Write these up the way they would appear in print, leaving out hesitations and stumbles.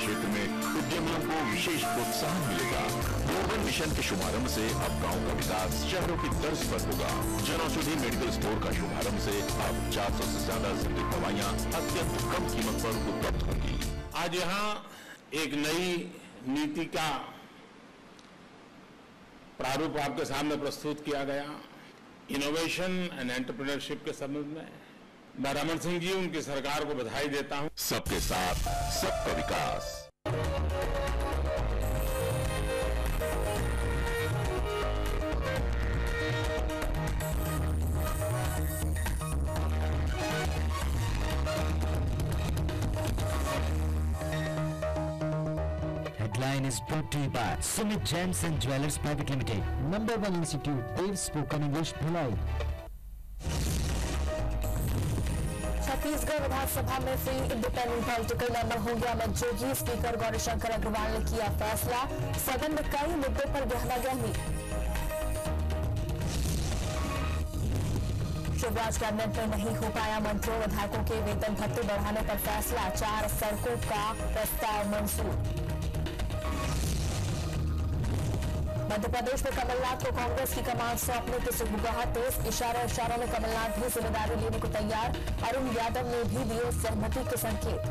क्षेत्र में उद्यमियों को विशेष प्रोत्साहन मिलेगा। ग्लोबल मिशन के शुभारंभ से अब गांव का विकास शहरों की तर्ज पर होगा। जन औषधि मेडिकल स्टोर का शुभारंभ से अब 400 से ज्यादा जिंदगी दवाइयां अत्यंत कम कीमत पर उपलब्ध होंगी। आज यहाँ एक नई नीति का प्रारूप आपके सामने प्रस्तुत किया गया। इनोवेशन एंड एंटरप्रेन्योरशिप के संबंध में मैं रमन सिंह जी उनकी सरकार को बधाई देता हूं। सबके साथ सबका विकास। Headline is brought to you by Sumit Gems and Jewelers Private Limited, #1 Institute, Dave Spoken English, Bhilai. Chhattisgarh विधानसभा में फ्री इंडिपेंडेंट पॉलिटिकल मेंबर होंगे अमित जोगी। स्पीकर गौरीशंकर अग्रवाल ने किया फैसला। सदन में कई मुद्दों पर गहमा गहमी। शिवराज कैबिनेट में नहीं हो पाया मंत्रियों विधायकों के वेतन भत्ते बढ़ाने पर फैसला। 4 सड़कों का प्रस्ताव मंजूर। मध्य प्रदेश में कमलनाथ को कांग्रेस की कमान सौंपने की सुगबुगाहट तेज। इशारों में कमलनाथ भी जिम्मेदारी लेने को तैयार। अरुण यादव ने भी दिए सहमति के संकेत।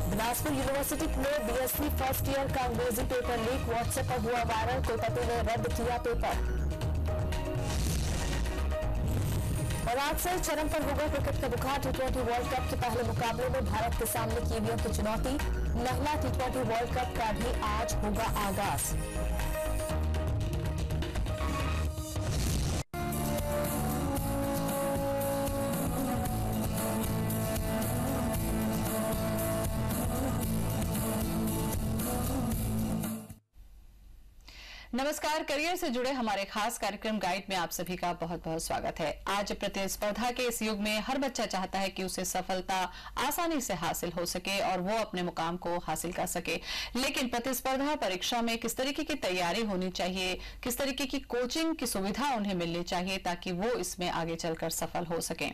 बिलासपुर यूनिवर्सिटी में बीएससी फर्स्ट ईयर का अंग्रेजी पेपर लीक। व्हाट्सएप पर हुआ वायरल। कुलपति ने रद्द किया पेपर। और आज से चरम पर होगा क्रिकेट का बुखार। T20 वर्ल्ड कप के पहले मुकाबले में भारत के सामने कीवियों की चुनौती। महिला T20 वर्ल्ड कप का भी आज होगा आगाज। नमस्कार। करियर से जुड़े हमारे खास कार्यक्रम गाइड में आप सभी का बहुत बहुत स्वागत है। आज प्रतिस्पर्धा के इस युग में हर बच्चा चाहता है कि उसे सफलता आसानी से हासिल हो सके और वो अपने मुकाम को हासिल कर सके। लेकिन प्रतिस्पर्धा परीक्षा में किस तरीके की तैयारी होनी चाहिए, किस तरीके की कोचिंग की सुविधा उन्हें मिलनी चाहिए ताकि वो इसमें आगे चलकर सफल हो सके।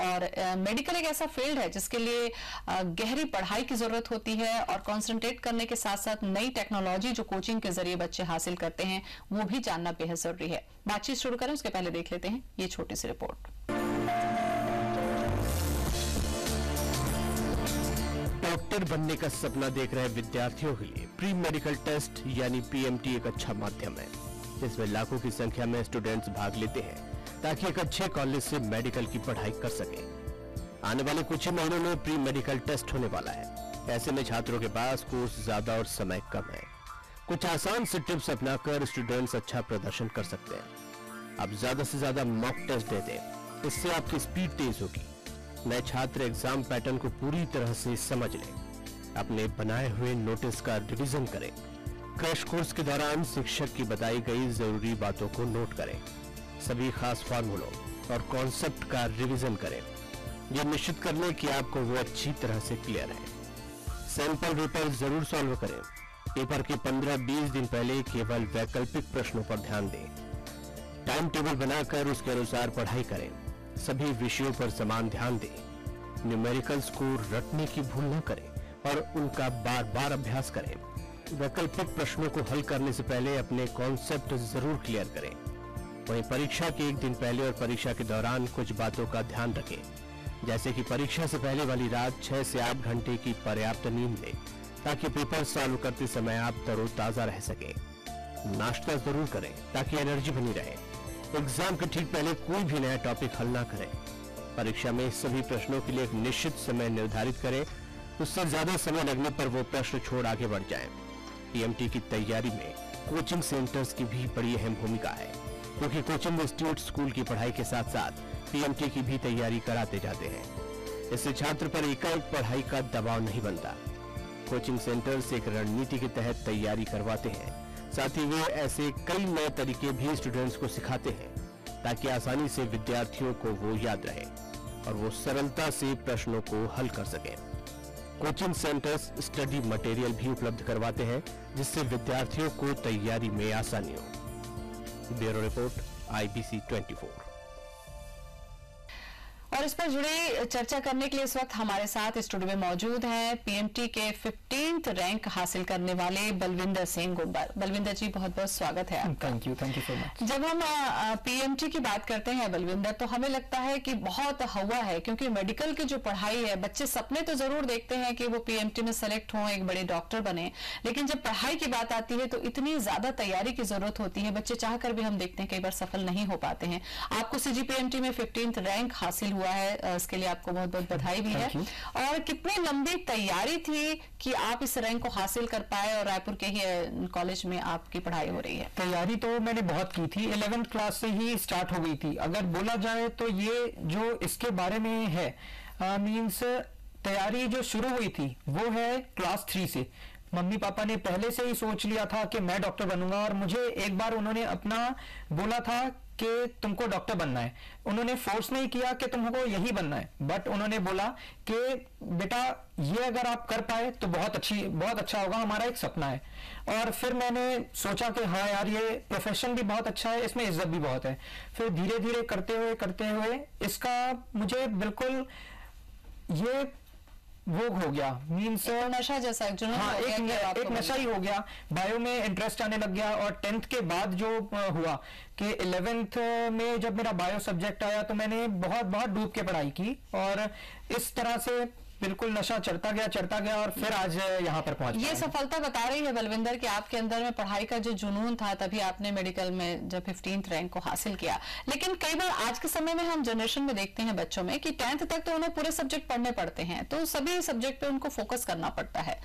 और मेडिकल एक ऐसा फील्ड है जिसके लिए गहरी पढ़ाई की जरूरत होती है और कंसंट्रेट करने के साथ साथ नई टेक्नोलॉजी जो कोचिंग के जरिए बच्चे हासिल करते हैं वो भी जानना बेहद जरूरी है। बातचीत शुरू करें उसके पहले देख लेते हैं ये छोटी सी रिपोर्ट। डॉक्टर बनने का सपना देख रहे विद्यार्थियों के लिए प्री मेडिकल टेस्ट यानी पीएमटी एक अच्छा माध्यम है। इसमें लाखों की संख्या में स्टूडेंट्स भाग लेते हैं ताकि एक अच्छे कॉलेज से मेडिकल की पढ़ाई कर सके। आने वाले कुछ ही महीनों में प्री मेडिकल टेस्ट होने वाला है। ऐसे में छात्रों के पास कोर्स ज्यादा और समय कम है। कुछ आसान से टिप्स अपनाकर स्टूडेंट्स अच्छा प्रदर्शन कर सकते हैं। अब ज्यादा से ज्यादा मॉक टेस्ट दे दें, इससे आपकी स्पीड तेज होगी। नए छात्र एग्जाम पैटर्न को पूरी तरह से समझ लें। अपने बनाए हुए नोटिस का रिवीजन करें। क्रैश कोर्स के दौरान शिक्षक की बताई गई जरूरी बातों को नोट करें। सभी खास फार्मूलों और कॉन्सेप्ट का रिवीजन करें। यह निश्चित कर लें कि आपको वो अच्छी तरह से क्लियर है। सैंपल पेपर जरूर सॉल्व करें। पेपर के 15-20 दिन पहले केवल वैकल्पिक प्रश्नों पर ध्यान दें। टाइम टेबल बनाकर उसके अनुसार पढ़ाई करें। सभी विषयों पर समान ध्यान दें। न्यूमेरिकल्स को रटने की भूल न करें और उनका बार बार अभ्यास करें। वैकल्पिक प्रश्नों को हल करने से पहले अपने कॉन्सेप्ट जरूर क्लियर करें। वहीं परीक्षा के एक दिन पहले और परीक्षा के दौरान कुछ बातों का ध्यान रखें, जैसे कि परीक्षा से पहले वाली रात 6 से 8 घंटे की पर्याप्त नींद लें ताकि पेपर सॉल्व करते समय आप तरोताजा रह सकें। नाश्ता जरूर करें ताकि एनर्जी बनी रहे। एग्जाम के ठीक पहले कोई भी नया टॉपिक हल ना करें। परीक्षा में सभी प्रश्नों के लिए एक निश्चित समय निर्धारित करें। उससे ज्यादा समय लगने पर वो प्रश्न छोड़ आगे बढ़ जाएं। पीएमटी की तैयारी में कोचिंग सेंटर्स की भी बड़ी अहम भूमिका है, क्योंकि कोचिंग इंस्टीट्यूट स्कूल की पढ़ाई के साथ साथ पीएमटी की भी तैयारी कराते जाते हैं। इससे छात्र पर एकाएक पढ़ाई का दबाव नहीं बनता। कोचिंग सेंटर्स एक रणनीति के तहत तैयारी करवाते हैं। साथ ही वे ऐसे कई नए तरीके भी स्टूडेंट्स को सिखाते हैं ताकि आसानी से विद्यार्थियों को वो याद रहे और वो सरलता से प्रश्नों को हल कर सकें। कोचिंग सेंटर्स स्टडी मटेरियल भी उपलब्ध करवाते हैं जिससे विद्यार्थियों को तैयारी में आसानी हो। Bureau report IBC 24। और इस पर जुड़ी चर्चा करने के लिए इस वक्त हमारे साथ स्टूडियो में मौजूद हैं पीएमटी के 15th रैंक हासिल करने वाले बलविंदर सिंह गुंबर। बलविंदर जी, बहुत बहुत स्वागत है आपका। Thank you so much. जब हम पीएमटी की बात करते हैं बलविंदर, तो हमें लगता है कि बहुत हवा है, क्योंकि मेडिकल की जो पढ़ाई है, बच्चे सपने तो जरूर देखते हैं कि वो पीएमटी में सेलेक्ट हों, एक बड़े डॉक्टर बने, लेकिन जब पढ़ाई की बात आती है तो इतनी ज्यादा तैयारी की जरूरत होती है, बच्चे चाहकर भी हम देखते हैं कई बार सफल नहीं हो पाते हैं। आपको सीजीपीएमटी में 15th रैंक हासिल हुआ है, इसके लिए आपको बहुत बहुत बधाई भी है। और कितनी लंबी तैयारी थी कि आप इस रैंक को हासिल कर पाए और रायपुर के ही कॉलेज में आपकी पढ़ाई हो रही है? तैयारी तो मैंने बहुत की थी, 11th क्लास से ही स्टार्ट हो गई थी। अगर बोला जाए तो ये जो इसके बारे में है, मींस तैयारी जो शुरू हुई थी वो है क्लास 3 से। मम्मी पापा ने पहले से ही सोच लिया था कि मैं डॉक्टर बनूंगा, और मुझे एक बार उन्होंने अपना बोला था कि तुमको डॉक्टर बनना है। उन्होंने फोर्स नहीं किया कि तुमको यही बनना है, बट उन्होंने बोला कि बेटा ये अगर आप कर पाए तो बहुत अच्छा होगा, हमारा एक सपना है। और फिर मैंने सोचा कि हाँ यार, ये प्रोफेशन भी बहुत अच्छा है, इसमें इज्जत भी बहुत है। फिर धीरे धीरे करते हुए इसका मुझे बिल्कुल ये वो हो गया, मीन्स नशा जैसा हाँ, एक नशा ही हो गया। बायो में इंटरेस्ट आने लग गया, और 10th के बाद जो हुआ कि 11th में जब मेरा बायो सब्जेक्ट आया तो मैंने बहुत डूब के पढ़ाई की, और इस तरह से बिल्कुल नशा चढ़ता गया और फिर आज यहाँ पर पहुंच ये सफलता बता रही है बलविंदर कि आपके अंदर में पढ़ाई का जो जुनून था, तभी आपने मेडिकल में जब 15th रैंक को हासिल किया। लेकिन कई बार आज के समय में हम जनरेशन में देखते हैं बच्चों में कि 10th तक तो उन्हें पूरे सब्जेक्ट पढ़ने पड़ते हैं, तो सभी सब्जेक्ट पे उनको फोकस करना पड़ता है।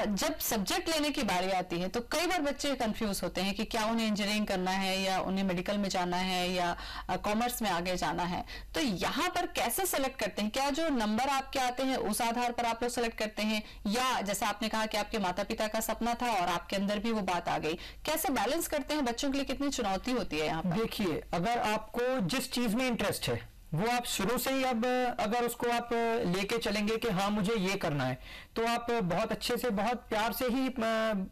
जब सब्जेक्ट लेने की बारी आती है तो कई बार बच्चे कंफ्यूज होते हैं कि क्या उन्हें इंजीनियरिंग करना है, या उन्हें मेडिकल में जाना है, या कॉमर्स में आगे जाना है। तो यहाँ पर कैसे सेलेक्ट करते हैं? क्या जो नंबर आपके आते हैं उस आधार पर आप लोग सेलेक्ट करते हैं, या जैसे आपने कहा कि आपके माता पिता का सपना था और आपके अंदर भी वो बात आ गई, कैसे बैलेंस करते हैं? बच्चों के लिए कितनी चुनौती होती है यहाँ पर? देखिए, अगर आपको जिस चीज में इंटरेस्ट है वो आप शुरू से ही अब अगर उसको आप लेके चलेंगे कि हाँ मुझे ये करना है, तो आप बहुत अच्छे से, बहुत प्यार से ही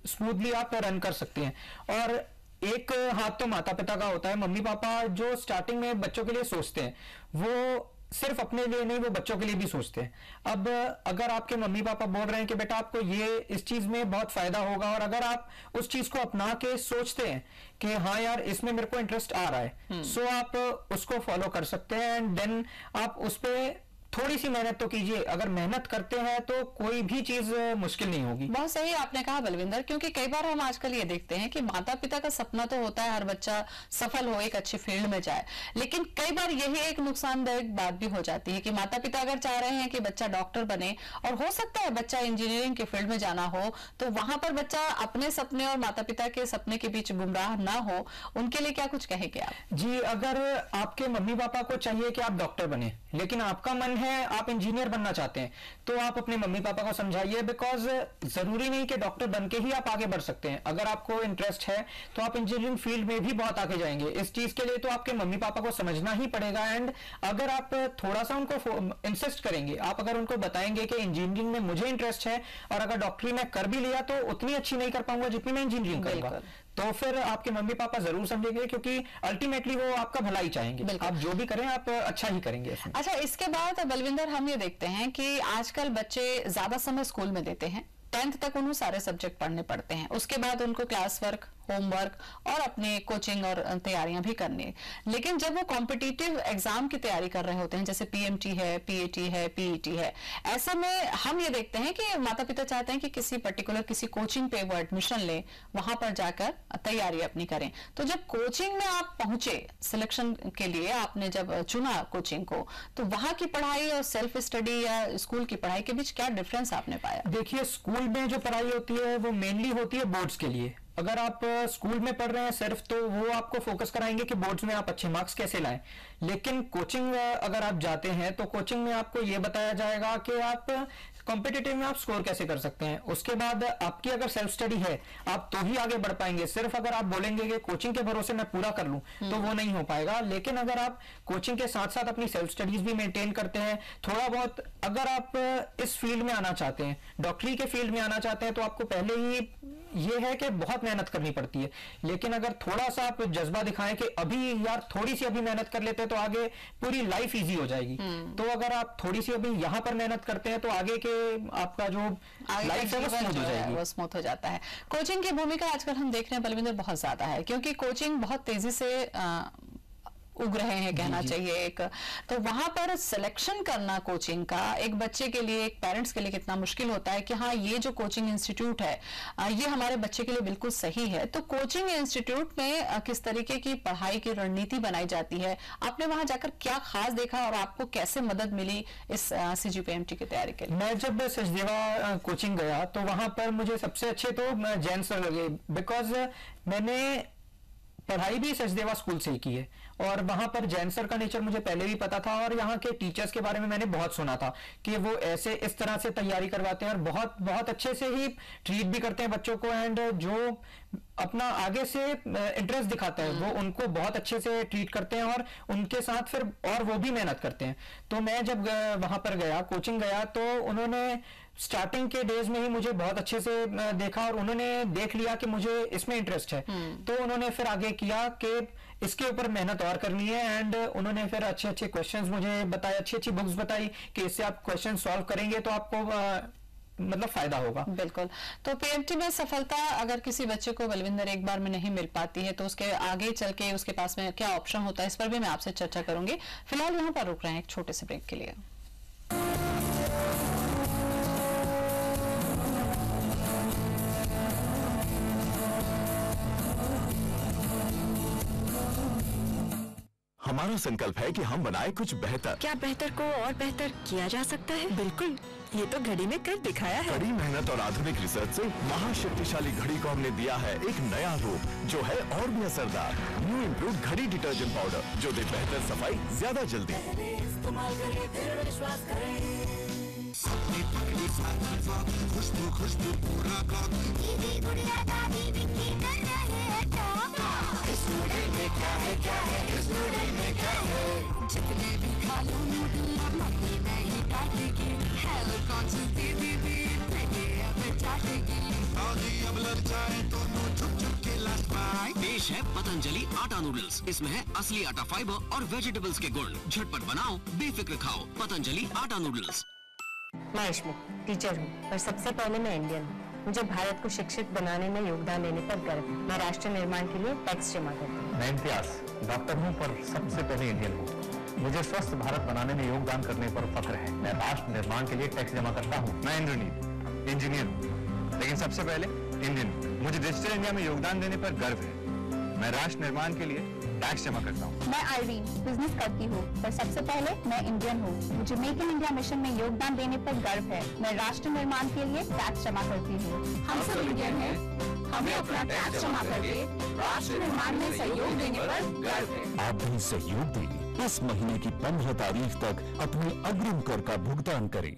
स्मूथली आप रन कर सकते हैं। और एक हाथ तो माता पिता का होता है। मम्मी पापा जो स्टार्टिंग में बच्चों के लिए सोचते हैं वो सिर्फ अपने लिए नहीं, वो बच्चों के लिए भी सोचते हैं। अब अगर आपके मम्मी पापा बोल रहे हैं कि बेटा आपको ये इस चीज में बहुत फायदा होगा, और अगर आप उस चीज को अपना के सोचते हैं कि हाँ यार इसमें मेरे को इंटरेस्ट आ रहा है, सो आप उसको फॉलो कर सकते हैं, एंड देन आप उस पर थोड़ी सी मेहनत तो कीजिए। अगर मेहनत करते हैं तो कोई भी चीज मुश्किल नहीं होगी। बहुत सही आपने कहा बलविंदर, क्योंकि कई बार हम आजकल ये देखते हैं कि माता पिता का सपना तो होता है हर बच्चा सफल हो, एक अच्छी फील्ड में जाए, लेकिन कई बार यही एक नुकसानदायक बात भी हो जाती है कि माता पिता अगर चाह रहे हैं कि बच्चा डॉक्टर बने, और हो सकता है बच्चा इंजीनियरिंग के फील्ड में जाना हो, तो वहां पर बच्चा अपने सपने और माता पिता के सपने के बीच गुमराह ना हो, उनके लिए क्या कुछ कहेंगे आप? जी, अगर आपके मम्मी पापा को चाहिए कि आप डॉक्टर बने, लेकिन आपका मन है आप इंजीनियर बनना चाहते हैं, तो आप अपने मम्मी पापा को समझाइए, बिकॉज जरूरी नहीं कि डॉक्टर बन के ही आप आगे बढ़ सकते हैं। अगर आपको इंटरेस्ट है तो आप इंजीनियरिंग फील्ड में भी बहुत आगे जाएंगे। इस चीज के लिए तो आपके मम्मी पापा को समझना ही पड़ेगा। एंड अगर आप थोड़ा सा उनको इंसिस्ट करेंगे, आप अगर उनको बताएंगे कि इंजीनियरिंग में मुझे इंटरेस्ट है, और अगर डॉक्टरी मैं कर भी लिया तो उतनी अच्छी नहीं कर पाऊंगा जितनी मैं इंजीनियरिंग करूंगा, तो फिर आपके मम्मी पापा जरूर समझेंगे, क्योंकि अल्टीमेटली वो आपका भला ही चाहेंगे। आप जो भी करें आप अच्छा ही करेंगे इसमें। अच्छा, इसके बाद बलविंदर हम ये देखते हैं कि आजकल बच्चे ज्यादा समय स्कूल में देते हैं, 10th तक उन्हें सारे सब्जेक्ट पढ़ने पड़ते हैं, उसके बाद उनको क्लास वर्क, होमवर्क और अपने कोचिंग और तैयारियां भी करनी है। लेकिन जब वो कॉम्पिटिटिव एग्जाम की तैयारी कर रहे होते हैं, जैसे पीएमटी है, पीएटी है, पीईटी है, ऐसे में हम ये देखते हैं कि माता पिता चाहते हैं कि किसी पर्टिकुलर किसी कोचिंग पे वो एडमिशन ले, वहां पर जाकर तैयारी अपनी करें। तो जब कोचिंग में आप पहुंचे सिलेक्शन के लिए, आपने जब चुना कोचिंग को, तो वहां की पढ़ाई और सेल्फ स्टडी या स्कूल की पढ़ाई के बीच क्या डिफरेंस आपने पाया? देखिए, स्कूल में जो पढ़ाई होती है वो मेनली होती है बोर्ड्स के लिए। अगर आप स्कूल में पढ़ रहे हैं सिर्फ, तो वो आपको फोकस कराएंगे कि बोर्ड्स में आप अच्छे मार्क्स कैसे लाएं। लेकिन कोचिंग अगर आप जाते हैं तो कोचिंग में आपको ये बताया जाएगा कि आप कॉम्पिटिटिव में आप स्कोर कैसे कर सकते हैं। उसके बाद आपकी अगर सेल्फ स्टडी है आप तो ही आगे बढ़ पाएंगे। सिर्फ अगर आप बोलेंगे कि कोचिंग के भरोसे मैं पूरा कर लूं तो वो नहीं हो पाएगा। लेकिन अगर आप कोचिंग के साथ साथ अपनी सेल्फ स्टडीज भी मेंटेन करते हैं, थोड़ा बहुत अगर आप इस फील्ड में आना चाहते हैं, डॉक्टरी के फील्ड में आना चाहते हैं, तो आपको पहले ही ये है कि बहुत मेहनत करनी पड़ती है। लेकिन अगर थोड़ा सा आप जज्बा दिखाएं कि अभी यार थोड़ी सी अभी मेहनत कर लेते हैं तो आगे पूरी लाइफ इजी हो जाएगी, तो अगर आप थोड़ी सी अभी यहाँ पर मेहनत करते हैं तो आगे के आपका जो लाइफ है वो स्मूथ हो जाएगी, वो स्मूथ हो जाता है। कोचिंग की भूमिका आजकल हम देख रहे हैं बलविंदर बहुत ज्यादा है, क्योंकि कोचिंग बहुत तेजी से उग रहे हैं कहना चाहिए एक, तो वहां पर सिलेक्शन करना कोचिंग का एक बच्चे के लिए, एक पेरेंट्स के लिए कितना मुश्किल होता है कि हाँ ये जो कोचिंग इंस्टीट्यूट है ये हमारे बच्चे के लिए बिल्कुल सही है। तो कोचिंग इंस्टीट्यूट में किस तरीके की पढ़ाई की रणनीति बनाई जाती है, आपने वहां जाकर क्या खास देखा और आपको कैसे मदद मिली इस CGPMT की तैयारी के लिए? मैं जब सचदेवा कोचिंग गया तो वहां पर मुझे सबसे अच्छे तो जैन सर लगे, बिकॉज मैंने पढ़ाई भी सचदेवा स्कूल से ही की है और वहां पर जैन सर का नेचर मुझे पहले भी पता था और यहाँ के टीचर्स के बारे में मैंने बहुत सुना था कि वो ऐसे इस तरह से तैयारी करवाते हैं और बहुत बहुत अच्छे से ही ट्रीट भी करते हैं बच्चों को, एंड जो अपना आगे से इंटरेस्ट दिखाता है वो उनको बहुत अच्छे से ट्रीट करते हैं और उनके साथ फिर और वो भी मेहनत करते हैं। तो मैं जब वहां पर गया, कोचिंग गया, तो उन्होंने स्टार्टिंग के डेज में ही मुझे बहुत अच्छे से देखा और उन्होंने देख लिया कि मुझे इसमें इंटरेस्ट है, तो उन्होंने फिर आगे किया कि इसके ऊपर मेहनत और करनी है, एंड उन्होंने फिर अच्छे अच्छे क्वेश्चंस मुझे बताए, अच्छी अच्छी बुक्स बताई कि इससे आप क्वेश्चन सॉल्व करेंगे तो आपको मतलब फायदा होगा। बिल्कुल। तो PMT में सफलता अगर किसी बच्चे को बलविंदर एक बार में नहीं मिल पाती है तो उसके आगे चल के उसके पास में क्या ऑप्शन होता है, इस पर भी मैं आपसे चर्चा करूंगी। फिलहाल यहाँ पर रुक रहे हैं एक छोटे से ब्रेक के लिए। हमारा संकल्प है कि हम बनाए कुछ बेहतर। क्या बेहतर को और बेहतर किया जा सकता है? बिल्कुल, ये तो घड़ी में कर दिखाया है। कड़ी मेहनत और आधुनिक रिसर्च से महाशक्तिशाली घड़ी को हमने दिया है एक नया रूप जो है और भी असरदार। न्यू इम्प्रूव घड़ी डिटर्जेंट पाउडर जो दे बेहतर सफाई ज्यादा जल्दी। खुशबू पूरा जितने भी खा लो मम्मी नहीं काटेगी, हेल्थ कॉन्शियस दीदी अब लग जाए तो छुप छुप के लग पाए। पेश है पतंजलि आटा नूडल्स। इसमें है असली आटा फाइबर और वेजिटेबल्स के गुण। झटपट बनाओ, बेफिक्र खाओ। पतंजलि आटा नूडल्स। मैं इश्मु टीचर हूँ, पर सबसे पहले मैं इंडियन हूँ। मुझे भारत को शिक्षित बनाने में योगदान देने पर गर्व है। मैं राष्ट्र निर्माण के लिए टैक्स जमा करती हूँ। मैं इम्तियाज डॉक्टर हूँ, पर सबसे पहले इंडियन हूँ। मुझे स्वस्थ भारत बनाने में योगदान करने पर फख्र है। मैं राष्ट्र निर्माण के लिए टैक्स जमा करता हूँ। मैं इंद्रनील इंजीनियर हूँ, लेकिन सबसे पहले इंडियन हूँ। मुझे डिजिटल इंडिया में योगदान देने पर गर्व है। मैं राष्ट्र निर्माण के लिए टैक्स जमा करता हूँ। मैं आइरीन बिजनेस करती हूँ, पर सबसे पहले मैं इंडियन हूँ। मुझे मेक इन इंडिया मिशन में योगदान देने पर गर्व है। मैं राष्ट्र निर्माण के लिए टैक्स जमा करती हूँ। हम सब इंडियन हैं, हमें अपना टैक्स जमा करके राष्ट्र निर्माण में सहयोग देने पर गर्व है। आप भी सहयोग दें। इस महीने की 15 तारीख तक अपने अग्रिम कर का भुगतान करें।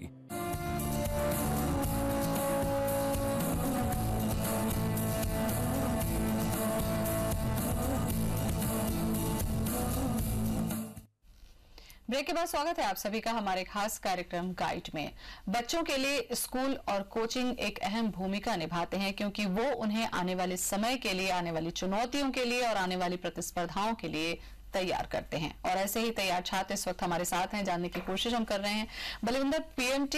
ब्रेक के बाद स्वागत है आप सभी का हमारे खास कार्यक्रम गाइड में। बच्चों के लिए स्कूल और कोचिंग एक अहम भूमिका निभाते हैं, क्योंकि वो उन्हें आने वाले समय के लिए, आने वाली चुनौतियों के लिए और आने वाली प्रतिस्पर्धाओं के लिए तैयार करते हैं। और ऐसे ही तैयार छात्र इस वक्त हमारे साथ हैं, जानने की कोशिश हम कर रहे हैं। बलविंदर, PMT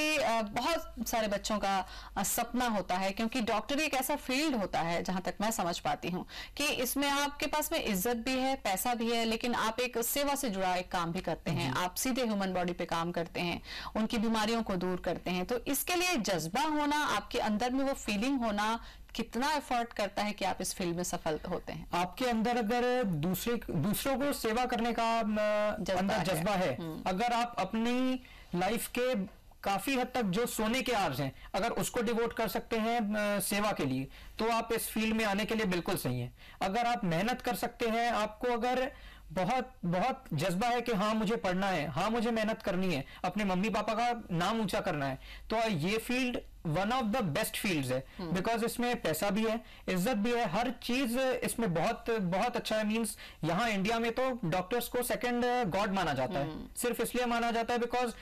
बहुत सारे बच्चों का सपना होता है, क्योंकि डॉक्टरी एक ऐसा फील्ड होता है, जहां तक मैं समझ पाती हूं, कि इसमें आपके पास में इज्जत भी है, पैसा भी है, लेकिन आप एक सेवा से जुड़ा एक काम भी करते हैं। आप सीधे ह्यूमन बॉडी पे काम करते हैं, उनकी बीमारियों को दूर करते हैं। तो इसके लिए जज्बा होना, आपके अंदर में वो फीलिंग होना, कितना एफर्ट करता है कि आप इस फील्ड में सफल होते हैं? आपके अंदर अगर दूसरों को सेवा करने का अंदर जज्बा है, अगर आप अपनी लाइफ के काफी हद तक जो सोने के आर्स हैं, अगर उसको डिवोट कर सकते हैं सेवा के लिए, तो आप इस फील्ड में आने के लिए बिल्कुल सही है। अगर आप मेहनत कर सकते हैं, आपको अगर बहुत बहुत जज्बा है कि हाँ मुझे पढ़ना है, हाँ मुझे मेहनत करनी है, अपने मम्मी पापा का नाम ऊंचा करना है, तो ये field one of the best fields है, बिकॉज इसमें पैसा भी है, इज्जत भी है, हर चीज इसमें बहुत बहुत अच्छा है। मींस यहाँ इंडिया में तो डॉक्टर्स को सेकंड गॉड माना जाता है, सिर्फ इसलिए माना जाता है बिकॉज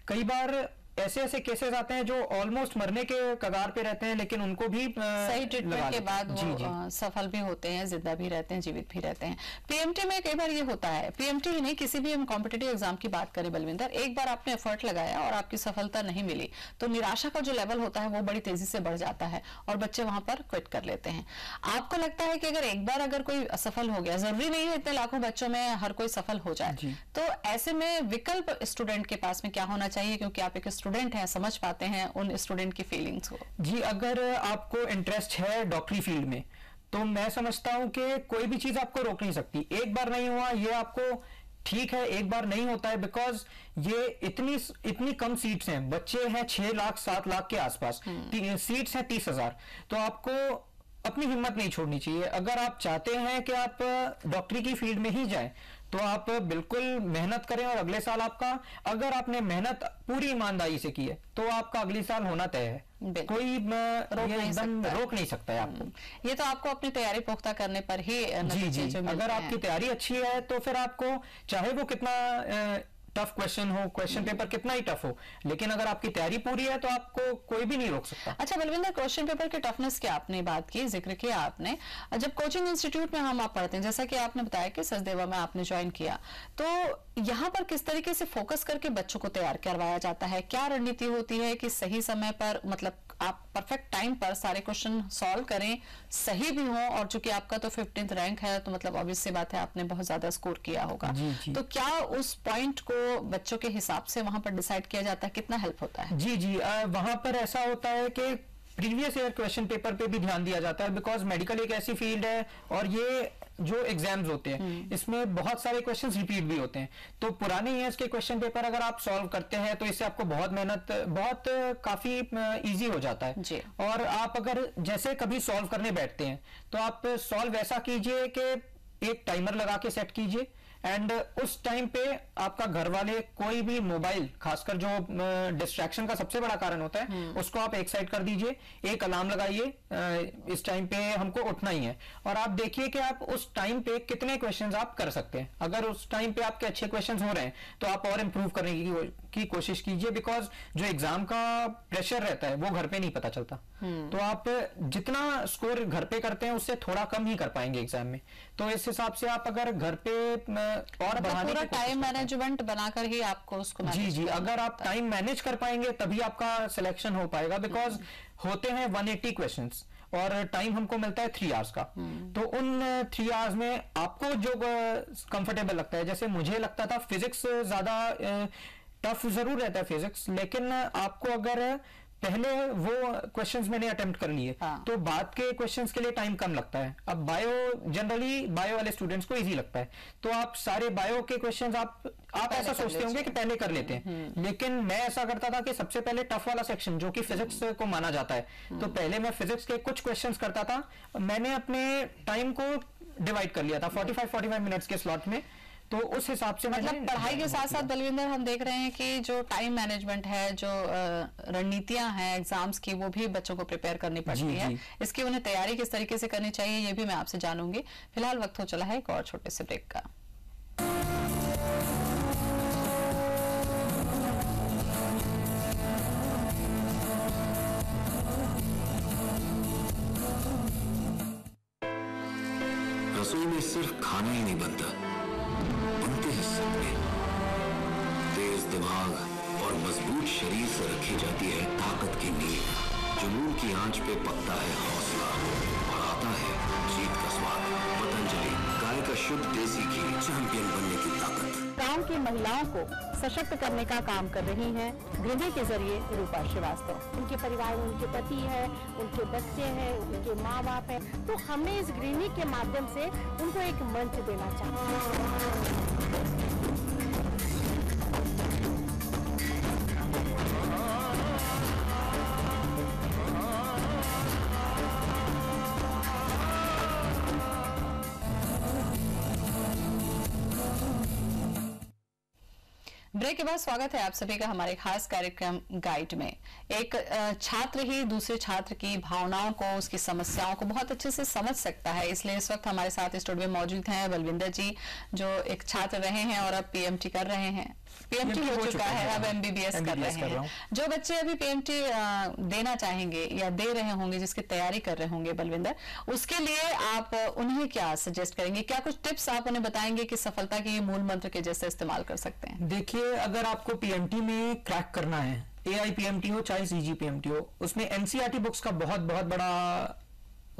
कई बार ऐसे ऐसे केसेस आते हैं जो ऑलमोस्ट मरने के कगार पे रहते हैं, लेकिन उनको भी सही ट्रीटमेंट के बाद वो सफल भी होते हैं, जिंदा भी रहते हैं, जीवित भी रहते हैं। पीएमटी में कई बार ये होता है, पीएमटी ही नहीं किसी भी हम कॉम्पिटिटिव एग्जाम की बात करें बलविंदर, एक बार आपने एफर्ट लगाया और आपकी सफलता नहीं मिली तो निराशा का जो लेवल होता है वो बड़ी तेजी से बढ़ जाता है और बच्चे वहां पर क्विट कर लेते हैं। आपको लगता है कि अगर एक बार अगर कोई असफल हो गया, जरूरी नहीं है इतने लाखों बच्चों में हर कोई सफल हो जाए, तो ऐसे में विकल्प स्टूडेंट के पास में क्या होना चाहिए, क्योंकि आप एक स्टूडेंट हैं, समझ पाते हैं उन स्टूडेंट की फीलिंग्स को। जी, अगर आपको इंटरेस्ट है डॉक्टरी फील्ड में तो मैं समझता हूं कि कोई भी चीज आपको रोक नहीं सकती। एक बार नहीं हुआ ये आपको ठीक है, एक बार नहीं होता है, बिकॉज ये इतनी कम सीट्स हैं, बच्चे हैं 6 लाख 7 लाख के आसपास, सीट्स हैं 30,000, तो आपको अपनी हिम्मत नहीं छोड़नी चाहिए। अगर आप चाहते हैं कि आप डॉक्टरी की फील्ड में ही जाएं तो आप बिल्कुल मेहनत करें और अगले साल आपका, अगर आपने मेहनत पूरी ईमानदारी से की है तो आपका अगले साल होना तय है, कोई रोक नहीं सकता है आपको। ये तो आपको अपनी तैयारी पुख्ता करने पर ही जी, अगर आपकी तैयारी अच्छी है तो फिर आपको चाहे वो कितना टफ क्वेश्चन हो, क्वेश्चन पेपर कितना ही टफ हो, लेकिन अगर आपकी तैयारी पूरी है तो आपको कोई भी नहीं रोक सकता। अच्छा बलविंदर, क्वेश्चन पेपर के टफनेस की आपने बात की, जिक्र किया आपने, जब कोचिंग इंस्टीट्यूट में हम आप पढ़ते हैं, जैसा कि आपने बताया कि सचदेवा में आपने ज्वाइन किया, तो यहाँ पर किस तरीके से फोकस करके बच्चों को तैयार करवाया जाता है? क्या रणनीति होती है कि सही समय पर, मतलब आप परफेक्ट टाइम पर सारे क्वेश्चन सॉल्व करें, सही भी हो, और चूंकि आपका तो 15th रैंक है तो मतलब ऑब्वियस सी बात है आपने बहुत ज्यादा स्कोर किया होगा, तो क्या उस पॉइंट को बच्चों के हिसाब से वहां पर डिसाइड किया जाता है? कितना हेल्प होता है? जी, वहां पर ऐसा होता है कि प्रीवियस ईयर क्वेश्चन पेपर पे भी ध्यान दिया जाता है, बिकॉज मेडिकल एक ऐसी फील्ड है और ये जो एग्जाम्स होते हैं इसमें बहुत सारे क्वेश्चंस रिपीट भी होते हैं, तो पुराने ईयर्स के क्वेश्चन पेपर अगर आप सॉल्व करते हैं तो इससे आपको बहुत मेहनत, बहुत काफी इजी हो जाता है जी। और आप अगर जैसे कभी सॉल्व करने बैठते हैं तो आप सॉल्व ऐसा कीजिए कि एक टाइमर लगा के सेट कीजिए, एंड उस टाइम पे आपका घर वाले कोई भी मोबाइल, खासकर जो डिस्ट्रैक्शन का सबसे बड़ा कारण होता है, उसको आप एक साइड कर दीजिए, एक अलार्म लगाइए, इस टाइम पे हमको उठना ही है, और आप देखिए कि आप उस टाइम पे कितने क्वेश्चंस आप कर सकते हैं। अगर उस टाइम पे आपके अच्छे क्वेश्चंस हो रहे हैं तो आप और इम्प्रूव करने की कोशिश कीजिए, बिकॉज जो एग्जाम का प्रेशर रहता है वो घर पे नहीं पता चलता, तो आप जितना स्कोर घर पे करते हैं उससे थोड़ा कम ही कर पाएंगे एग्जाम में। तो इस हिसाब से आप अगर घर पे और बढ़ाने पूरा टाइम मैनेजमेंट बनाकर ही आपको उसको जी, अगर आप टाइम मैनेज कर पाएंगे तभी आपका सिलेक्शन हो पाएगा, बिकॉज होते हैं 180 क्वेश्चंस और टाइम हमको मिलता है 3 आवर्स का, तो उन 3 आवर्स में आपको जो कंफर्टेबल लगता है, जैसे मुझे लगता था फिजिक्स ज्यादा टफ जरूर रहता है फिजिक्स, लेकिन आपको अगर पहले वो क्वेश्चंस मैंने अटेम्प्ट कर लिए तो बाद के क्वेश्चंस के लिए टाइम कम लगता है। अब जनरली बायो वाले स्टूडेंट्स को इजी लगता है, तो आप सारे बायो के क्वेश्चंस आप ऐसा सोचते होंगे कि पहले कर लेते हैं, लेकिन मैं ऐसा करता था कि सबसे पहले टफ वाला सेक्शन जो कि फिजिक्स को माना जाता है, तो पहले मैं फिजिक्स के कुछ क्वेश्चंस करता था। मैंने अपने टाइम को डिवाइड कर लिया था 45 मिनट्स के स्लॉट में, तो उस हिसाब से मतलब पढ़ाई के साथ साथ बलविंदर हम देख रहे हैं कि जो टाइम मैनेजमेंट है, जो रणनीतियां हैं एग्जाम्स की, वो भी बच्चों को प्रिपेयर करनी पड़ती है। इसकी उन्हें तैयारी किस तरीके से करनी चाहिए ये भी मैं आपसे जानूंगी। फिलहाल वक्त हो चला है एक और छोटे से ब्रेक का। रसोई में सिर्फ खाना ही नहीं बनता, उनके हिस्से में तेज दिमाग और मजबूत शरीर से रखी जाती है ताकत की नींव। जुनून की आंच पे पकता है हौसला और आता है जीत का स्वाद। पतंजलि गाय का शुद्ध देसी घी, चैंपियन बनने की ताकत। गांव की महिलाओं को सशक्त करने का काम कर रही हैं गृहिणी के जरिए रूपा श्रीवास्तव। उनके परिवार में उनके पति है, उनके बच्चे हैं, उनके माँ बाप हैं, तो हमें इस गृहिणी के माध्यम से उनको एक मंच देना चाहिए। ब्रेक के बाद स्वागत है आप सभी का हमारे खास कार्यक्रम गाइड में। एक छात्र ही दूसरे छात्र की भावनाओं को, उसकी समस्याओं को बहुत अच्छे से समझ सकता है, इसलिए इस वक्त हमारे साथ स्टूडियो में मौजूद हैं बलविंदर जी, जो एक छात्र रहे हैं और अब पीएमटी कर रहे हैं। पीएमटी हो चुका है, अब एमबीबीएस कर रहे हैं। जो बच्चे अभी पीएमटी देना चाहेंगे या दे रहे होंगे, जिसकी तैयारी कर रहे होंगे बलविंदर, उसके लिए आप उन्हें क्या सजेस्ट करेंगे? क्या कुछ टिप्स आप उन्हें बताएंगे कि सफलता के मूल मंत्र के जैसे इस्तेमाल कर सकते हैं? देखिए, अगर आपको पीएमटी में क्रैक करना है, एआई पीएमटी हो चाहे सीजी पीएमटी हो, उसमें एनसीईआरटी बुक्स का बहुत बड़ा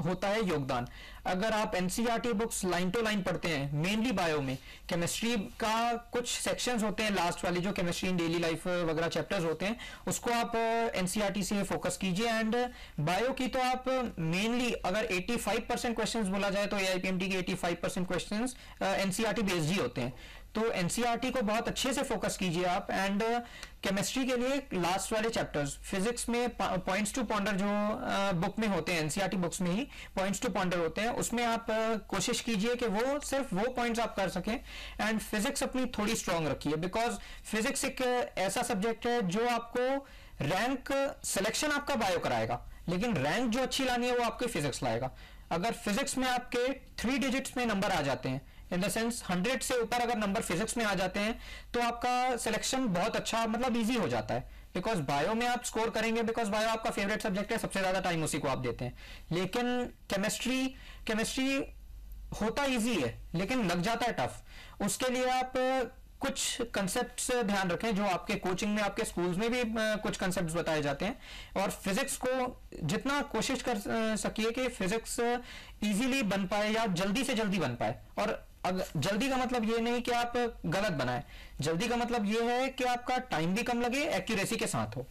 होता है योगदान। अगर आप NCERT books line to line पढ़ते हैं, मेनली बायो में केमिस्ट्री का कुछ सेक्शंस होते हैं, लास्ट वाली जो केमिस्ट्री इन डेली लाइफ वगैरह चैप्टर्स होते हैं, उसको आप एनसीईआरटी से फोकस कीजिए। एंड बायो की तो आप मेनली अगर 85% क्वेश्चंस बोला जाए तो एआईपीएमटी के 85% क्वेश्चंस एनसीईआरटी बेस्ड ही होते हैं। तो एनसीईआरटी को बहुत अच्छे से फोकस कीजिए आप। एंड केमिस्ट्री के लिए लास्ट वाले चैप्टर्स, फिजिक्स में पॉइंट्स टू पॉन्डर जो बुक में होते हैं, एनसीईआरटी बुक्स में ही पॉइंट्स टू पॉन्डर होते हैं, उसमें आप कोशिश कीजिए कि वो सिर्फ वो पॉइंट्स आप कर सकें। एंड फिजिक्स अपनी थोड़ी स्ट्रांग रखिए, बिकॉज फिजिक्स एक ऐसा सब्जेक्ट है जो आपको रैंक सिलेक्शन आपका बायो कराएगा, लेकिन रैंक जो अच्छी लानी है वो आपके फिजिक्स लाएगा। अगर फिजिक्स में आपके 3 डिजिट्स में नंबर आ जाते हैं, इन द सेंस 100 से ऊपर अगर नंबर फिजिक्स में आ जाते हैं, तो आपका सिलेक्शन बहुत अच्छा, मतलब इजी हो जाता है। बिकॉज बायो में आप स्कोर करेंगे, बिकॉज बायो आपका फेवरेट सब्जेक्ट है, सबसे ज्यादा टाइम उसी को आप देते हैं। लेकिन केमिस्ट्री होता इजी है लेकिन लग जाता है टफ। उसके लिए आप कुछ कंसेप्ट्स ध्यान रखें जो आपके कोचिंग में, आपके स्कूल्स में भी कुछ कंसेप्ट्स बताए जाते हैं। और फिजिक्स को जितना कोशिश कर सकिए कि फिजिक्स इजीली बन पाए या जल्दी से जल्दी बन पाए। और जल्दी का मतलब ये नहीं कि आप गलत बनाए, जल्दी का मतलब ये है कि आपका टाइम भी कम लगे, एक्यूरेसी के साथ हो।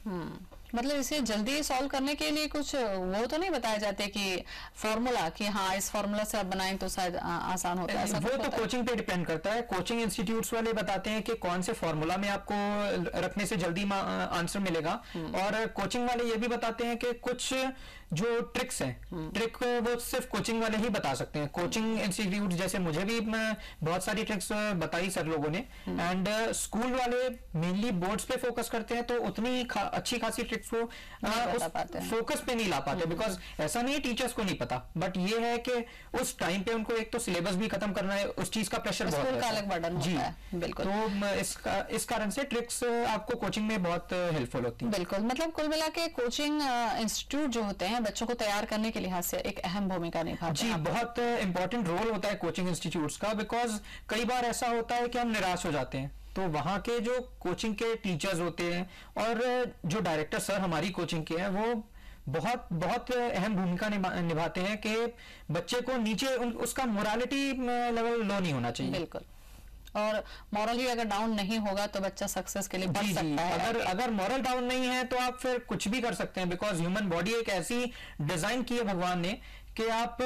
मतलब इसे जल्दी सॉल्व करने के लिए कुछ वो तो नहीं बताए जाते कि फॉर्मूला, कि हाँ इस फॉर्मूला से आप बनाएं तो शायद आसान होता है? वो तो कोचिंग पे डिपेंड करता है। कोचिंग इंस्टीट्यूट्स वाले बताते हैं कि कौन से फॉर्मूला में आपको रखने से जल्दी आंसर मिलेगा। और कोचिंग वाले ये भी बताते हैं कि कुछ जो ट्रिक्स हैं, ट्रिक वो सिर्फ कोचिंग वाले ही बता सकते हैं। कोचिंग इंस्टीट्यूट जैसे मुझे भी बहुत सारी ट्रिक्स बताई सर लोगों ने। एंड स्कूल वाले मेनली बोर्ड्स पे फोकस करते हैं, तो उतनी अच्छी खासी ट्रिक्स को फोकस पे नहीं ला पाते। बिकॉज ऐसा नहीं है टीचर्स को नहीं पता, बट ये है कि उस टाइम पे उनको एक तो सिलेबस भी खत्म करना है, उस चीज का प्रेशर बहुत है, अलग बर्डन होता है। बिल्कुल। तो इस कारण से ट्रिक्स आपको कोचिंग में बहुत हेल्पफुल होती है। बिल्कुल। मतलब कुल मिला के कोचिंग इंस्टीट्यूट जो होते हैं बच्चों को तैयार करने के लिहाज से एक अहम भूमिका निभाते हैं। जी, बहुत इंपॉर्टेंट रोल होता है कोचिंग इंस्टीट्यूट्स का। बिकॉज कई बार ऐसा होता है कि हम निराश हो जाते हैं, तो वहाँ के जो कोचिंग के टीचर्स होते हैं और जो डायरेक्टर सर हमारी कोचिंग के हैं, वो बहुत अहम भूमिका निभाते हैं कि बच्चे को नीचे उसका मोरालिटी लेवल लो नहीं होना चाहिए। बिल्कुल। और मॉरली अगर डाउन नहीं होगा तो बच्चा सक्सेस के लिए बढ़ सकता है। अगर मॉरल डाउन नहीं है तो आप फिर कुछ भी कर सकते हैं। बिकॉज ह्यूमन बॉडी एक ऐसी डिजाइन की है भगवान ने कि आप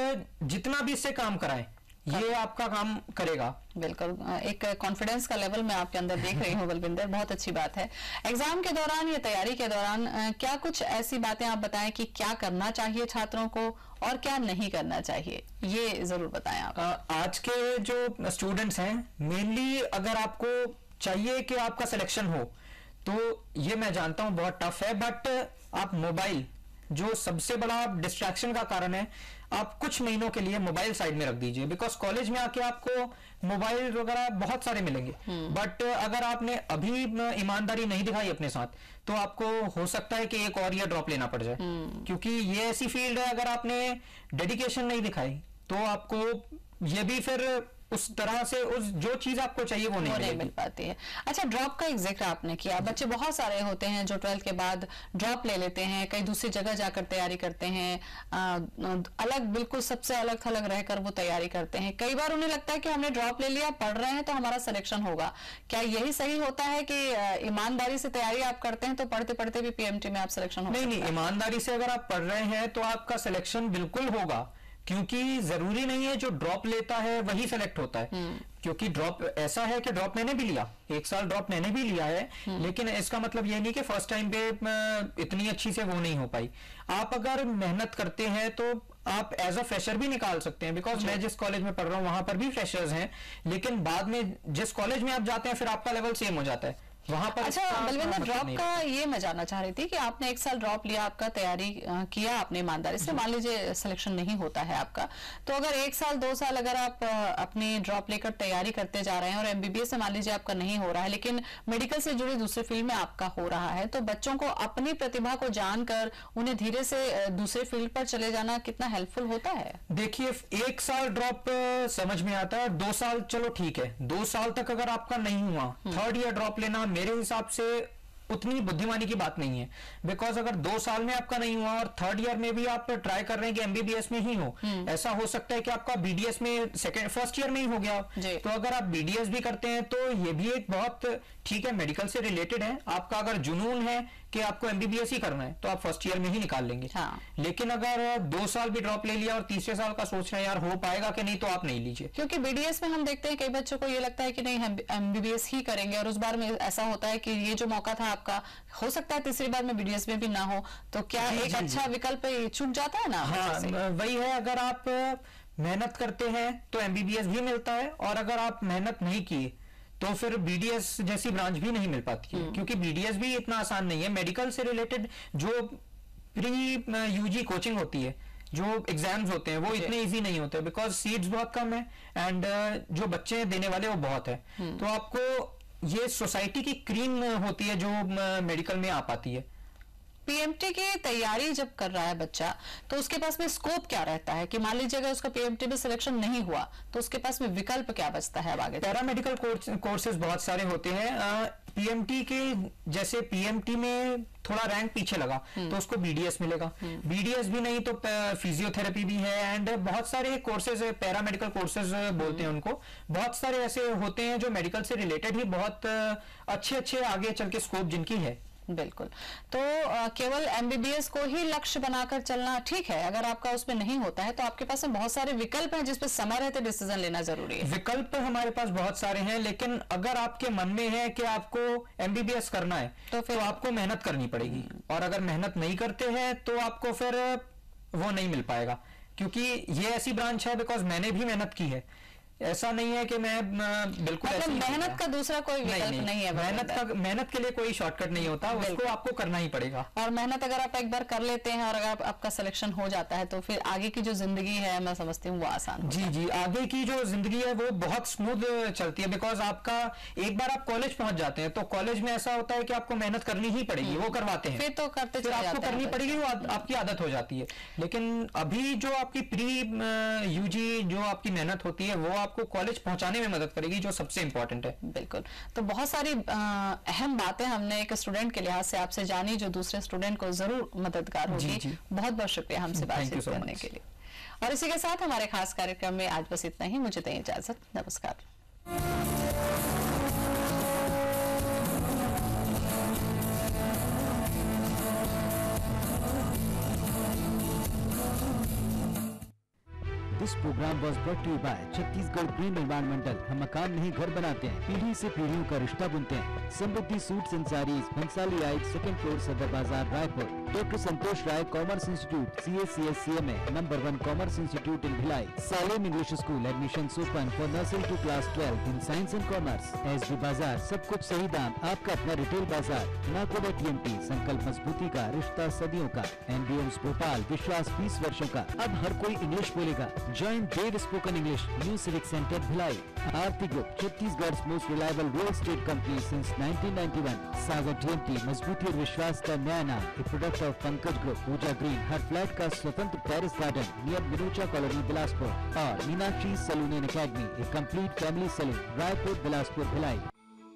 जितना भी इससे काम कराएं, ये आपका काम करेगा। बिल्कुल। एक कॉन्फिडेंस का लेवल मैं आपके अंदर देख रही हूँ बलविंदर, बहुत अच्छी बात है। एग्जाम के दौरान या तैयारी के दौरान क्या कुछ ऐसी बातें आप बताएं कि क्या करना चाहिए छात्रों को और क्या नहीं करना चाहिए, ये जरूर बताएं आप। आज के जो स्टूडेंट्स हैं, मेनली अगर आपको चाहिए कि आपका सिलेक्शन हो, तो ये मैं जानता हूँ बहुत टफ है, बट आप मोबाइल जो सबसे बड़ा डिस्ट्रैक्शन का कारण है, आप कुछ महीनों के लिए मोबाइल साइड में रख दीजिए। बिकॉज कॉलेज में आके आपको मोबाइल वगैरह बहुत सारे मिलेंगे, बट अगर आपने अभी ईमानदारी नहीं दिखाई अपने साथ, तो आपको हो सकता है कि एक और ईयर ड्रॉप लेना पड़ जाए। क्योंकि ये ऐसी फील्ड है, अगर आपने डेडिकेशन नहीं दिखाई तो आपको ये भी फिर उस तरह से जो चीज आपको चाहिए वो नहीं मिल पाती है। अच्छा, ड्रॉप का एक जिक्र आपने किया। बच्चे बहुत सारे होते हैं जो 12th के बाद ड्रॉप ले लेते हैं, कहीं दूसरी जगह जाकर तैयारी करते हैं, अलग बिल्कुल सबसे अलग थलग रहकर वो तैयारी करते हैं। कई बार उन्हें लगता है कि हमने ड्रॉप ले लिया, पढ़ रहे हैं तो हमारा सिलेक्शन होगा। क्या यही सही होता है कि ईमानदारी से तैयारी आप करते हैं तो पढ़ते पढ़ते भी पीएमटी में आप सिलेक्शन हो? नहीं, ईमानदारी से अगर आप पढ़ रहे हैं तो आपका सिलेक्शन बिल्कुल होगा। क्योंकि जरूरी नहीं है जो ड्रॉप लेता है वही सेलेक्ट होता है। क्योंकि ड्रॉप ऐसा है कि ड्रॉप मैंने भी लिया, 1 साल ड्रॉप मैंने भी लिया है, लेकिन इसका मतलब ये नहीं कि फर्स्ट टाइम पे इतनी अच्छी से वो नहीं हो पाई। आप अगर मेहनत करते हैं तो आप एज अ फ्रेशर भी निकाल सकते हैं। बिकॉज मैं जिस कॉलेज में पढ़ रहा हूँ वहां पर भी फ्रेशर्स हैं, लेकिन बाद में जिस कॉलेज में आप जाते हैं फिर आपका लेवल सेम हो जाता है। वहां पर। अच्छा बलविंदर, ड्रॉप का ये मैं जानना चाह रही थी कि आपने 1 साल ड्रॉप लिया, आपका तैयारी किया आपने ईमानदारी से, मान लीजिए सिलेक्शन नहीं होता है आपका, तो अगर 1 साल 2 साल अगर आप अपनी ड्रॉप लेकर तैयारी करते जा रहे हैं और MBBS से मान लीजिए आपका नहीं हो रहा है, लेकिन मेडिकल से जुड़ी दूसरी फील्ड में आपका हो रहा है, तो बच्चों को अपनी प्रतिभा को जानकर उन्हें धीरे से दूसरे फील्ड पर चले जाना कितना हेल्पफुल होता है? देखिए 1 साल ड्रॉप समझ में आता है, 2 साल चलो ठीक है, 2 साल तक अगर आपका नहीं हुआ, 3rd ईयर ड्रॉप लेना मेरे हिसाब से उतनी बुद्धिमानी की बात नहीं है। बिकॉज अगर 2 साल में आपका नहीं हुआ और 3rd ईयर में भी आप ट्राई कर रहे हैं कि MBBS में ही हो, ऐसा हो सकता है कि आपका BDS में फर्स्ट ईयर में ही हो गया। तो अगर आप BDS भी करते हैं तो ये भी एक बहुत ठीक है, मेडिकल से रिलेटेड है। आपका अगर जुनून है कि आपको MBBS ही करना है तो आप फर्स्ट ईयर में ही निकाल लेंगे। लेकिन अगर 2 साल भी ड्रॉप ले लिया और तीसरे साल का सोच रहे हैं यार हो पाएगा कि नहीं, तो आप नहीं लीजिए। क्योंकि BDS में हम देखते हैं कई बच्चों को ये लगता है कि नहीं हम MBBS ही करेंगे, और उस बार में ऐसा होता है कि ये जो मौका था आपका, हो सकता है तीसरी बार में BDS में भी ना हो, तो क्या एक अच्छा विकल्प चूक जाता है ना? हाँ वही है, अगर आप मेहनत करते हैं तो MBBS भी मिलता है, और अगर आप मेहनत नहीं किए तो फिर BDS जैसी ब्रांच भी नहीं मिल पाती है, क्योंकि BDS भी इतना आसान नहीं है। मेडिकल से रिलेटेड जो प्री UG कोचिंग होती है, जो एग्जाम्स होते हैं, वो इतने इजी नहीं होते, बिकॉज सीट्स बहुत कम है एंड जो बच्चे देने वाले वो बहुत है। तो आपको ये सोसाइटी की क्रीम होती है जो मेडिकल में आ पाती है। PMT की तैयारी जब कर रहा है बच्चा, तो उसके पास में स्कोप क्या रहता है कि मान लीजिए अगर उसका PMT में सिलेक्शन नहीं हुआ तो उसके पास में विकल्प क्या बचता है अब आगे? पैरामेडिकल कोर्सेज बहुत सारे होते हैं। PMT के जैसे PMT में थोड़ा रैंक पीछे लगा तो उसको BDS मिलेगा, BDS भी नहीं तो फिजियोथेरेपी भी है, एंड बहुत सारे कोर्सेज पैरामेडिकल कोर्सेज बोलते हैं उनको, बहुत सारे ऐसे होते हैं जो मेडिकल से रिलेटेड ही बहुत अच्छे आगे चल के स्कोप जिनकी है। बिल्कुल। तो केवल MBBS को ही लक्ष्य बनाकर चलना ठीक है, अगर आपका उसमें नहीं होता है तो आपके पास में बहुत सारे विकल्प हैं जिस पे समय रहते डिसीजन लेना जरूरी है। विकल्प हमारे पास बहुत सारे हैं, लेकिन अगर आपके मन में है कि आपको MBBS करना है तो फिर आपको मेहनत करनी पड़ेगी, और अगर मेहनत नहीं करते हैं तो आपको फिर वो नहीं मिल पाएगा, क्योंकि ये ऐसी ब्रांच है, बिकॉज मैंने भी मेहनत की है। ऐसा नहीं है कि मैं बिल्कुल मतलब मेहनत का दूसरा कोई विकल्प नहीं है। मेहनत के लिए कोई शॉर्टकट नहीं होता, उसको आपको करना ही पड़ेगा। और मेहनत अगर आप एक बार कर लेते हैं और अगर आपका सिलेक्शन हो जाता है तो फिर आगे की जो जिंदगी है मैं समझती हूँ वो आसान। जी आगे की जो जिंदगी है वो बहुत स्मूथ चलती है, बिकॉज आपका एक बार आप कॉलेज पहुंच जाते हैं तो कॉलेज में ऐसा होता है कि आपको मेहनत करनी ही पड़ेगी, वो करवाते हैं, फिर तो करते फिर आपको करनी पड़ेगी, वो आपकी आदत हो जाती है। लेकिन अभी जो आपकी प्री UG जो आपकी मेहनत होती है वो आपको कॉलेज पहुंचाने में मदद करेगी, जो सबसे इंपॉर्टेंट है। बिल्कुल। तो बहुत सारी अहम बातें हमने एक स्टूडेंट के लिहाज से आपसे जानी, जो दूसरे स्टूडेंट को जरूर मददगार होगी। बहुत बहुत शुक्रिया हमसे बातचीत करने के लिए। और इसी के साथ हमारे खास कार्यक्रम में आज बस इतना ही। मुझे दें इजाजत, नमस्कार। This program was brought to you by Chhattisgarh green निर्माण मंडल। हम मकान नहीं घर बनाते हैं, पीढ़ी से पीढ़ियों का रिश्ता बुनते हैं। Samriddhi suits and saris, Bhansali height, 2nd floor, Sadar Bazaar, Raipur. Doctor Santosh Rai commerce institute, CACS CMA, number 1 commerce institute in Bhilai. Salem English school, admission open for nursery to class 12 in science and commerce. SB Bazaar, सब कुछ सही दाम, आपका अपना रिटेल बाजार। नाकोडा TMT, संकल्प मजबूती का, रिश्ता सदियों का। MBMs भोपाल, विश्वास 20 वर्षों का। अब हर कोई इंग्लिश बोलेगा। Join Dave Spoken English, New Civic Center, Bhilai. Aarti Group, Chhattisgarh's most reliable real estate company since 1991. Sagar TMT, मजबूती और विश्वास का नया नाम, a product of Pankaj Group. Pooja green, हर फ्लैट का स्वतंत्र terrace garden near Minocha colony Bilaspur. और Meenakshi salon and academy, a complete family salon, Raipur, Bilaspur, Bhilai.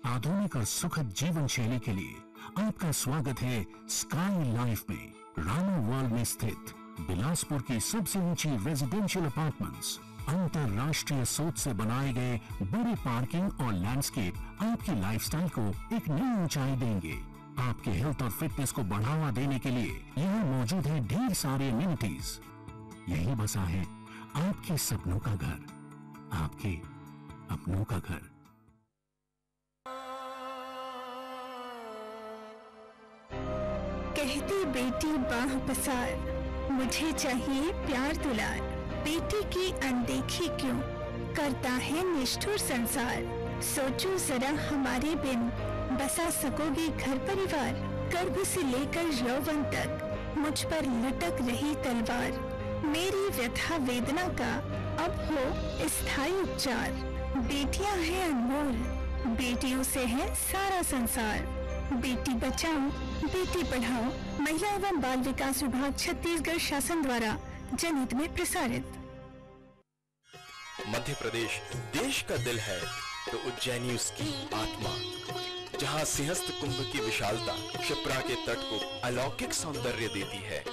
आधुनिक और सुखद जीवन शैली के लिए आपका स्वागत है स्काई लाइफ में। रामा वर्ल्ड में स्थित बिलासपुर की सबसे ऊंची रेजिडेंशियल अपार्टमेंट्स, अंतरराष्ट्रीय सोच से बनाए गए बड़े पार्किंग और लैंडस्केप आपकी लाइफस्टाइल को एक नई ऊंचाई देंगे। आपके हेल्थ और फिटनेस को बढ़ावा देने के लिए यहाँ मौजूद है ढेर सारे एमिनिटीज। यही बसा है आपके सपनों का घर, आपके अपनों का घर। कहती बेटी बाह पसार, मुझे चाहिए प्यार दुलार। बेटी की अनदेखी क्यों करता है निष्ठुर संसार। सोचो जरा हमारे बिन बसा सकोगे घर परिवार, गर्भ से लेकर यौवन तक मुझ पर लटक रही तलवार। मेरी व्यथा वेदना का अब हो स्थायी उपचार। बेटियां हैं अनमोल, बेटियों से है सारा संसार। बेटी बचाओ बेटी पढ़ाओ महिला एवं बाल विकास विभाग छत्तीसगढ़ शासन द्वारा जनहित में प्रसारित। मध्य प्रदेश देश का दिल है तो उज्जैनी उसकी आत्मा, जहां सिंहस्थ कुंभ की विशालता क्षिप्रा के तट को अलौकिक सौंदर्य देती है।